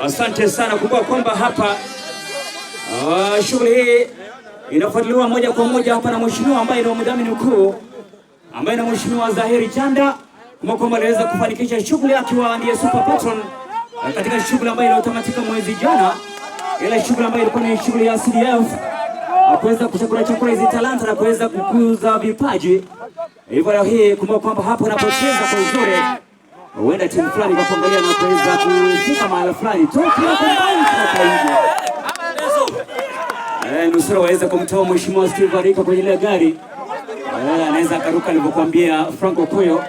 Asante sana. Kumbuka kwamba hapa shughuli hii inafuatiliwa moja kwa moja hapa na mheshimiwa ambaye ni mdhamini mkuu ambaye ni mheshimiwa Zahiri Chanda. Kumbuka kwamba aliweza kufanikisha shughuli akiwa ndiye super patron katika shughuli ambayo iliyotamatika mwezi jana, ile shughuli ambayo ilikuwa ni shughuli ya CDF kuweza kuchakura hizi talanta na kuweza kukuza vipaji. Hivyo leo hii kumbuka kwamba hapo unapocheza kwa uzuri huenda timu fulani kwa kuangalia na kuweza kufika mahali fulani tu kwa mbali kutoka nje. Nusura waweza kumtoa mheshimiwa Steve Arika kwenye ile gari. Anaweza akaruka alivyokuambia Franco Koyo,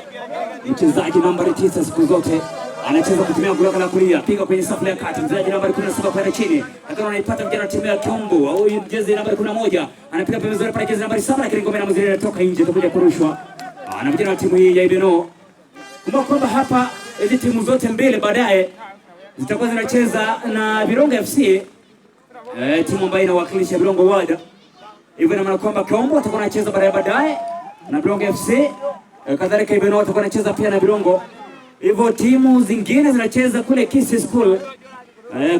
mchezaji nambari 9 siku zote. Anacheza kutumia gula la kulia, piga kwenye safu ya kati, mchezaji nambari 17 pale chini. Lakini anaipata vijana timu ya Kiombo, au jezi nambari 11, anapiga pembezoni pale jezi nambari 7 lakini ngome na mzee inatoka nje itakuja kurushwa. Na vijana wa timu hii ya Ibeno. Kumbuka kwamba hapa hizi timu zote mbili baadaye zitakuwa zinacheza na Virongo FC, timu ambayo inawakilisha Virongo Wada. Hivyo ina maana kwamba Kiombo atakuwa anacheza baadaye na Virongo FC, kadhalika Ibeno atakuwa anacheza pia na Virongo. Hivyo timu zingine zinacheza kule Kisii School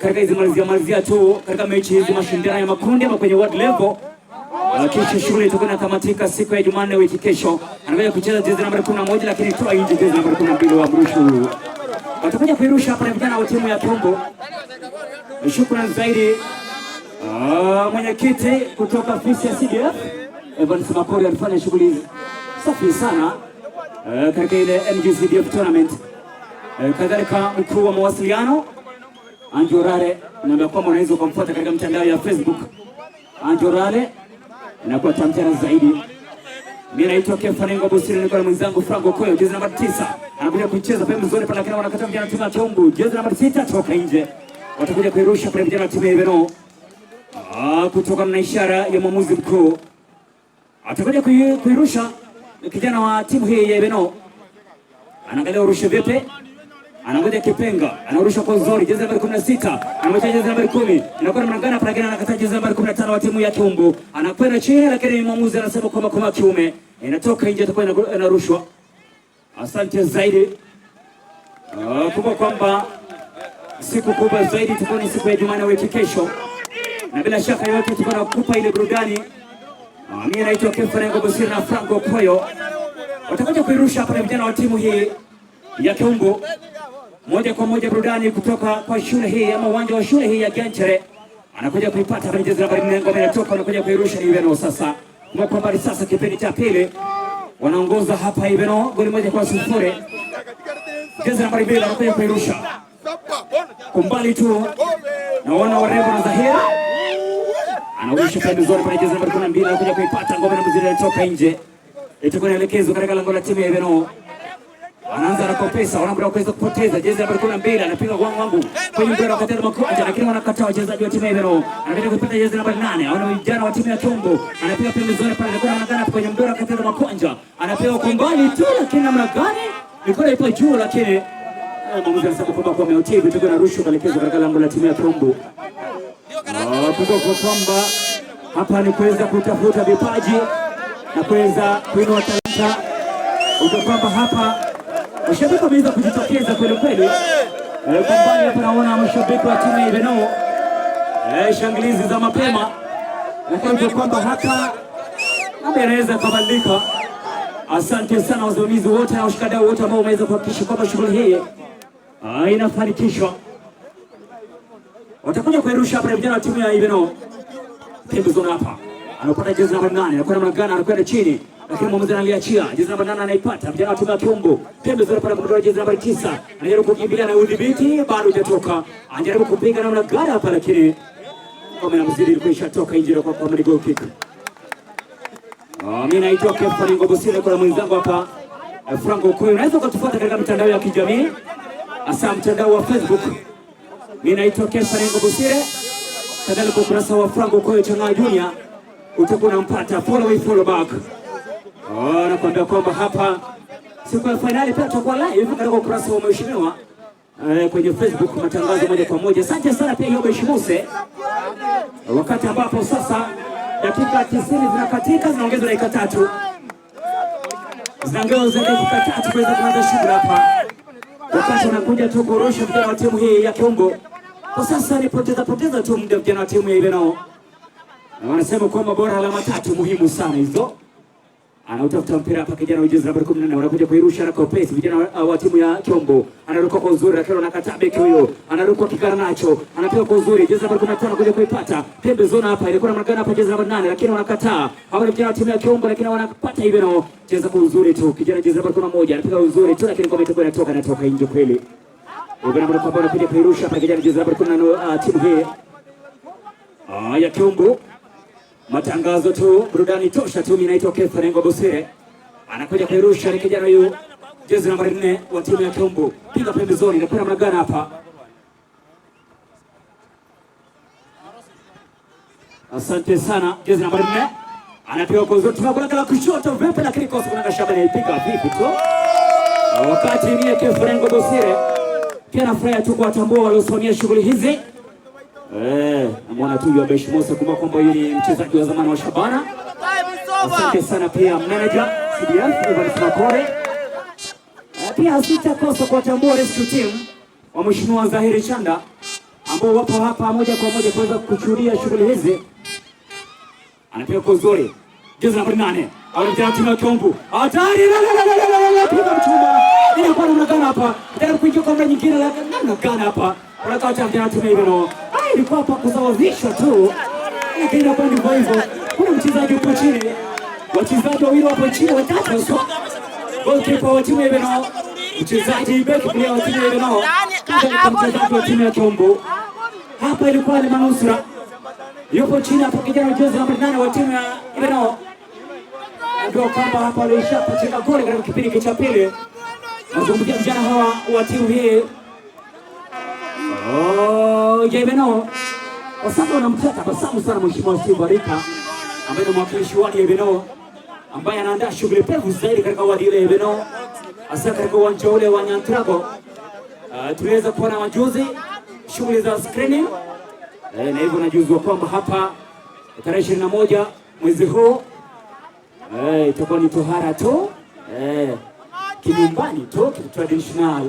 katika hizi malizia tu katika mechi hizi mashindano ya makundi ama kwenye world level. Kisha shughuli itakuwa inatamatika siku ya Jumanne wiki kesho. Anakuja kucheza jezi nambari 11 lakini toa nje jezi nambari 12 wa Mrushu. Watakuja kuirusha hapa na vijana wa timu ya Kiombo. Shukrani zaidi mwenyekiti kutoka ofisi ya CDF Evans Makori alifanya shughuli safi sana katika ile NGCDF tournament. Kadhalika mkuu wa mawasiliano Anjorare, naomba kwamba unaweza kumfuata katika mtandao ya Facebook Anjorare na kwa tamtana zaidi. Mimi naitwa Kefaningo Busiri, niko na mwenzangu Franco Koyo, jezi namba 9. Anakuja kucheza pembezoni pale lakini wanakata vijana timu ya Kiombo, jezi namba 6 toka nje. Watakuja kuirusha pale vijana timu ya Ibeno. Kutoka na ishara ya mwamuzi mkuu. Atakuja kuirusha kijana wa timu hii ya Ibeno. Anaangalia urusha vipi? Anangoja kipenga, anarusha kwa uzuri jezi nambari 16, anamwacha jezi nambari 10. Inakuwa mnangana pale lakini anakata jezi nambari 15 wa timu ya Kiombo. Anakwenda chini lakini mwamuzi anasema kwamba kwa kiume inatoka nje, itakuwa inarushwa. Asante zaidi. Kumbuka kwamba siku kubwa zaidi itakuwa ni siku ya Jumanne wiki kesho. Na bila shaka yote tutakuwa nakupa ile burudani. Mimi naitwa Kefaningo Busiri na Franco Koyo. Watakuja kuirusha hapa na vijana wa timu hii ya Kiombo. Moja kwa moja burudani kutoka kwa shule hii ama uwanja wa shule hii ya Ganchere. Anakuja kuipata kwenye jezi nambari 4, ngome inatoka, anakuja kuirusha Ibeno sasa. Kwa kwamba sasa kipindi cha pili wanaongoza hapa Ibeno goli 1-0. Jezi nambari 2 anakuja kuirusha. Kumbali tu na wana warembo na Zahiri. Anarusha pembezoni pale jezi nambari 12, anakuja kuipata, ngome na mzee inatoka nje. Itakuwa inaelekezwa katika lango la timu ya Ibeno. Anaanza na kopesa, wanaambia kuweza kupoteza jezi nambari 12, anapiga wangu kwenye mpira wakati wa makoanja lakini wanakataa wachezaji wa timu ya Ibeno. Anakuja kupata jezi nambari 8, wana vijana wa timu ya Kiombo. Anapiga pembezoni pale lakini anaangalia kwenye mpira wakati wa makoanja. Anapiga kwa mbali tu lakini namna gani? Mikono ipo juu lakini mwamuzi anasema kwamba kwa meotivi itakuwa inarushwa kuelekezwa katika lango la timu ya Kiombo. Kumbuka kwamba hapa ni kuweza kutafuta vipaji na kuweza kuinua talanta. Uko kwamba hapa mashabiki wameweza kujitokeza kweli kweli. Kumbali hapa naona mashabiki wa timu ya Ibeno. Shangilizi za mapema. Lakini kwamba hapa mambo yanaweza kubadilika. Asante sana wasimamizi wote na washikadau wote ambao wameweza kuhakikisha kwamba shughuli hii inafanikishwa. Watakuja kuirusha hapa vijana wa timu ya Ibeno. Pembezoni hapa. Anapata jezi namba 8, anakwenda mnangana, anakwenda chini. Lakini mwamuzi analiachia. Jezi namba 8 anaipata. Vijana wa timu ya Kiombo. Pembezoni pale kwa jezi namba 9. Anajaribu kukimbilia na udhibiti, bado hujatoka. Anajaribu kupiga namna gani hapa lakini kama inamzidi ilikuwa ishatoka nje kwa goal kick. Mimi naitwa Kefaningo Busiri kwa mwenzangu hapa Franco Koyo. Unaweza kutufuata katika mitandao ya kijamii. Hasa mtandao wa Facebook. Mimi naitwa Kefaningo Busiri. Kadhalika ukurasa wa Franco Koyo Chang'aa Junior utakuwa unampata, follow back. Nakwambia kwamba hapa siku ya finali pia tutakuwa live katika ukurasa wa mheshimiwa kwenye Facebook, matangazo moja kwa moja. Asante sana pia Yobe Shimuse. Wakati ambapo sasa dakika 90 zinakatika, zinaongezwa dakika 3. Zinaongezwa dakika 3 kuweza kuanza shughuli hapa. Wakati unakuja tu kurusha vijana wa timu hii ya Kiombo. Kwa sasa ni poteza tu muda vijana wa timu ya Ibenao. Na wanasema kwamba bora alama 3 muhimu sana hizo. Anautafuta mpira hapa kijana wa jezi namba 14 anakuja kuirusha na kopesi vijana wa timu ya Kiombo. Anaruka kwa uzuri lakini anakataa beki huyo. Anaruka kikara nacho. Anapiga kwa uzuri jezi namba 15 kuja kuipata. Pembe zona hapa ilikuwa namna gani hapa jezi namba 8 lakini wanakataa. Hawa ni vijana wa timu ya Kiombo lakini wanapata Ibenao. Cheza kwa uzuri tu. Kijana jezi namba 11 anapiga uzuri tu lakini ngome itakuwa inatoka nje kweli. Ibenao kwa bora kuja kuirusha hapa kijana jezi namba 14 timu hii. Ya Kiombo. Matangazo tu, burudani tosha tu. Mimi naitwa Kefa Bosire. Anakuja kuirusha ni kijana huyu jezi namba 4 wa timu ya Kiombo. Piga pembezoni na kuna mnagana hapa. Asante sana jezi namba 4. Anapiga kwa uzuri tunakwenda kala kushoto vipi lakini kosa kuna Shabani ipiga vipi tu. Wakati mimi Kefa Bosire pia nafurahi tu kuwatambua waliosimamia shughuli hizi. Namwona tu ya Beshi Musa kwamba yeye ni mchezaji wa zamani wa Shabana. Asante sana pia manager CDF Evans Makore. Pia sitakosa kuwatambua rescue team wa Mheshimiwa Zahiri Chanda ambao wapo hapa moja kwa moja kuweza kushuhudia shughuli hizi. Anapiga kwa uzuri. Jezi namba 8. Au ni timu ya Kiombo. Hatari piga mchuma. Inakuwa namna hapa. Ndio kuingia kwa mara nyingine namna hapa. Unataka timu ya Ibenao. Ilikuwa hapa kusawazishwa tu. Lakini hapo ndivyo hivyo. Kuna mchezaji uko chini. Wachezaji wawili wapo chini watatu so. Goalkeeper wa timu ya Ibenao. Mchezaji beki pia wa timu ya Ibenao. Mchezaji wa timu ya Kiombo. Hapa ilikuwa ni manusura. Yupo chini hapo kijana jezi namba 8 wa timu ya Ibenao. Ndio kwamba hapa alishapachika goli katika kipindi cha pili. Nazungumzia vijana hawa wa timu hii. Ibenao kwa sababu anamtaka kwa sababu sana Mheshimiwa Steve Barika ambaye ni mwakilishi wa Ibenao ambaye anaandaa shughuli pevu zaidi katika wadi ile Ibenao hasa katika uwanja ule wa Nyantrago. Tuliweza kuona majuzi shughuli za screening na hivyo najuzwa kwamba hapa tarehe 21 mwezi huu itakuwa ni tohara tu kinyumbani tu traditional.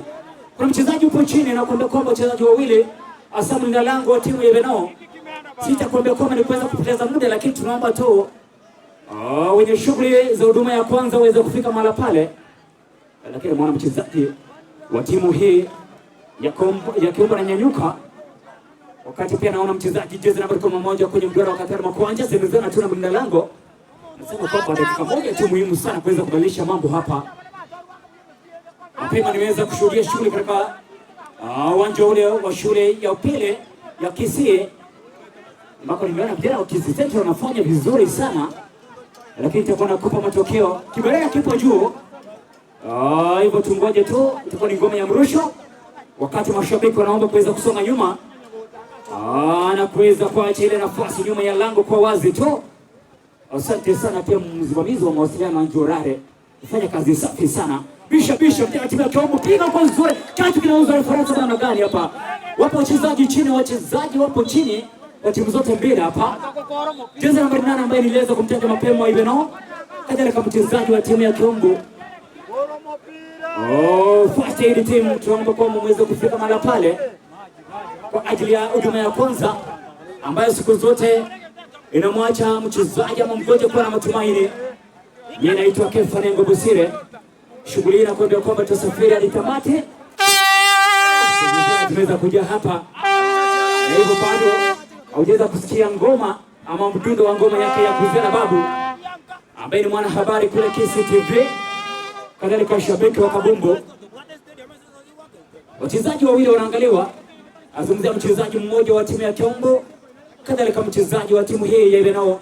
Kuna mchezaji upo chini na kuambia kwamba wachezaji wawili hasa mlinda lango wa timu ya Ibenao. Sitakwambia kwamba ni kuweza kupoteza muda lakini tunaomba tu wenye shughuli za huduma ya kwanza waweze kufika mahali pale. Lakini mwana mchezaji wa timu hii ya Kiombo na nyanyuka. Wakati pia naona mchezaji jezi namba 11 kwenye mduara wa Katari Makwanja semezana tu na mlinda lango. Nasema kwamba dakika moja tu muhimu sana kuweza kubadilisha mambo hapa. Mapema nimeweza kushuhudia shughuli katika uwanja ule wa shule ya upili ya Kisii. Ambako nimeona vijana wa Kisii Central wanafanya vizuri sana. Lakini itakuwa nakupa matokeo. Kibaraka kipo juu. Hivyo tungoje tu itakuwa ni ngome ya mrusho. Wakati mashabiki wanaomba kuweza kusonga nyuma. Na kuweza kuacha ile nafasi nyuma ya lango kwa wazi tu. Asante sana pia msimamizi wa mawasiliano Anjorare. Fanya kazi safi sana. Bisha timu ya Kiombo piga kwa nzuri. Kitu kinauza reference namna gani hapa? Wapo wachezaji chini, wachezaji wapo chini wa timu zote mbili hapa. Jezi namba 8 ambaye niliweza kumtaja mapema Ibenao. Kadhalika mchezaji wa timu ya Kiombo. First aid team tunaomba kwa muweze kufika mahali pale kwa ajili ya huduma ya kwanza ambayo siku zote inamwacha mchezaji ama mgonjwa kuwa na matumaini. Mimi naitwa Kefa Bosire. Shughuli hii inakwenda kwamba tusafiri hadi tamati. Tunaweza kuja hapa. Na hivyo bado haujaweza kusikia ngoma ama mdundo wa ngoma yake ya Kuzena Babu ambaye ni mwanahabari kule Kisii TV. Kadhalika shabiki wa Kabumbu. Wachezaji wawili wanaangaliwa. Azungumzia mchezaji mmoja wa timu ya Kiombo, kadhalika mchezaji wa timu hii ya Ibenao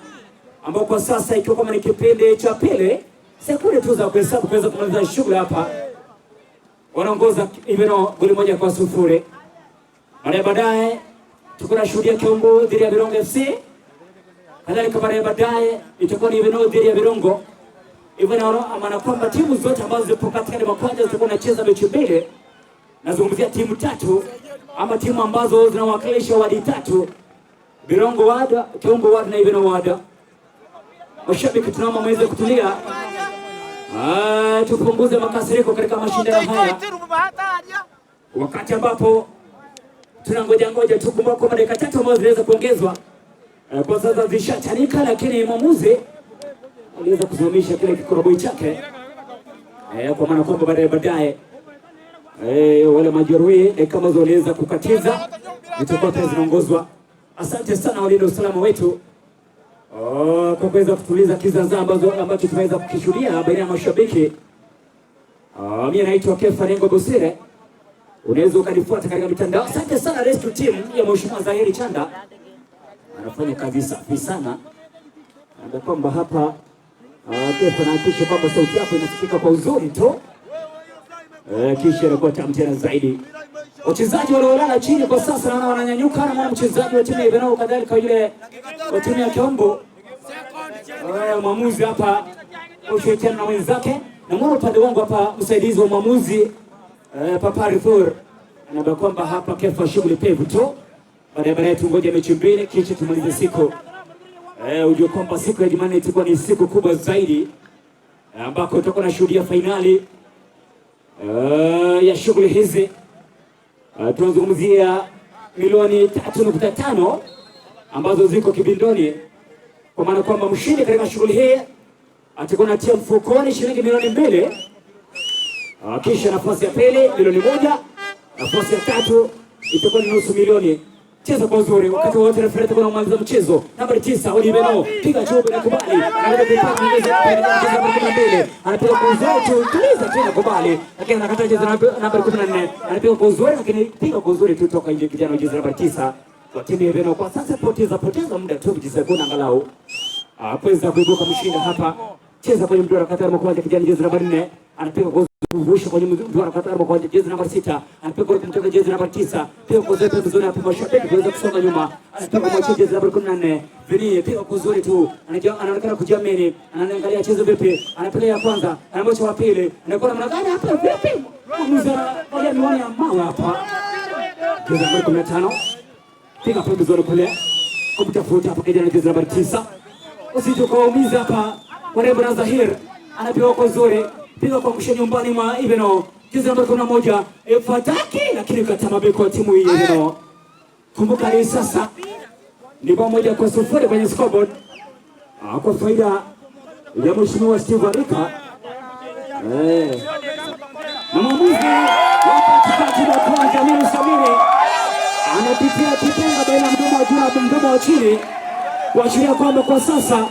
ambao kwa sasa ikiwa kama ni kipindi cha pili, sekunde tu za kuhesabu kuweza kumaliza shughuli hapa. Wanaongoza Ibenao goli 1-0. Baadaye tukunashuhudia Kiombo dhidi ya Birongo FC. Kadhalika baadaye itakuwa ni Ibenao dhidi ya Birongo. Ibenao maana kwamba timu zote ambazo zipo katika Makwanja zitakuwa zinacheza mechi mbili. Nazungumzia timu tatu ama timu ambazo zinawakilisha wadi tatu. Birongo wada, Kiombo wada na Ibenao wada. Mashabiki tunaomba mweze kutulia. Tupunguze makasiriko katika mashindano haya. Wakati ambapo tunangoja tukumbuka kwa dakika 3 ambazo zinaweza kuongezwa. Kwa sasa zishachanika, lakini mwamuzi aliweza kusimamisha kile kikoroboi chake. Kwa maana kwamba baadaye wale majeruhi kama waliweza kukatiza zitakuwa pia zinaongozwa. Asante sana walinda usalama wetu kwa kuweza kutuliza kizaza ambacho tumeweza kukishuhudia baina ya mashabiki. Mimi naitwa Kefa Rengo Bosire. Unaweza ukanifuata katika mitandao. Asante sana rescue team ya Mheshimiwa Zahiri Chanda. Anafanya kazi safi sana. Ndio kwamba hapa Kefa anahakikisha kwamba sauti yako inasikika kwa uzuri tu. Kisha inakuwa tamu tena zaidi. Wachezaji waliolala chini kwa sasa naona wananyanyuka, na mwana mchezaji wa timu ya Ivanao kadhalika yule wa timu ya Kiombo. Mwamuzi hapa ushirikiana na wenzake, na mwana upande wangu hapa msaidizi wa mwamuzi Papa Arthur. Anaambia kwamba hapa Kefa shughuli pevu tu. Baadaye tungoje mechi mbili kisha tumalize siku. Ujue kwamba siku ya Jumanne itakuwa ni siku kubwa zaidi ambako tutakuwa na shuhudia finali ya shughuli hizi. Tunazungumzia milioni 3.5 ambazo ziko kibindoni, kwa maana kwamba mshindi katika shughuli hii atakuwa anatia mfukoni shilingi milioni 2. Kisha nafasi ya pili milioni 1, nafasi ya tatu itakuwa ni nusu milioni. Cheza kwa uzuri wakati wote refa atakuwa anamaliza mchezo. Nambari 9 Oliveno piga chubu na kubali. Anaenda kupata ngeze kwa mbele. Anapiga kwa uzuri tu, tuliza tena kubali. Lakini anakata jezi nambari 14. Anapiga kwa uzuri lakini piga kwa uzuri tu toka nje kijana jezi nambari 9. Kwa timu ya Oliveno kwa sasa poteza muda tu kujisekuna angalau. Kuweza kuibuka mshindi hapa. Cheza kwenye mduara Katara mkoaje kijana jezi nambari 4. Anapiga kwa kuvusha kwenye mduara Katara mkoaje jezi nambari 6. Anapiga kwa kumtoka jezi nambari 9. Piga kwa zote pembezoni hapo mashabiki kuweza kusonga nyuma. Anapiga kwa jezi nambari 14. Vini piga kwa uzuri tu. Anaonekana kujiamini. Anaangalia chezo vipi. Anapiga ya kwanza, anamwacha wa pili. Anakuwa namna gani hapa vipi? Mwamuza wale miwani ya mawe hapa. Jezi nambari 15. Piga pembezoni kule. Kumtafuta hapa kijana jezi nambari 9. Usije kuumiza hapa. Warembo na Zahir anapiga kwa uzuri, piga kwa kusha nyumbani mwa Iveno. Jezi namba 11 Fataki, lakini katama beko wa timu hii Iveno. Kumbuka hii sasa ni bao 1-0 kwenye scoreboard. Kwa faida ya Mheshimiwa Steve Arika. Na mwamuzi hapa katikati wa kwa Jamil Samiri anapitia kipenga baina mdomo wa juu na mdomo wa chini, kuashiria kwamba kwa sasa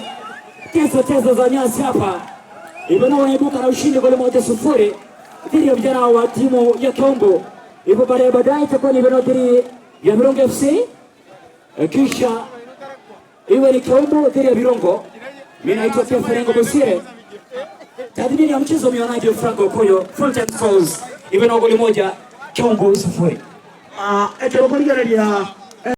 tezo za nyasi hapa Ivano wanaibuka na ushindi goli 1-0 dhidi ya vijana wa timu ya Kiombo. Hivyo baadaye itakuwa ni Ivano dhidi ya Virongo FC, kisha iwe ni Kiombo dhidi ya Virongo. Mimi naitwa Kefa Rengo Bosire. Tathmini ya mchezo mionaje Franco Koyo, Frontier Souls Ivano goli 1 Kiombo 0. Eto goli ya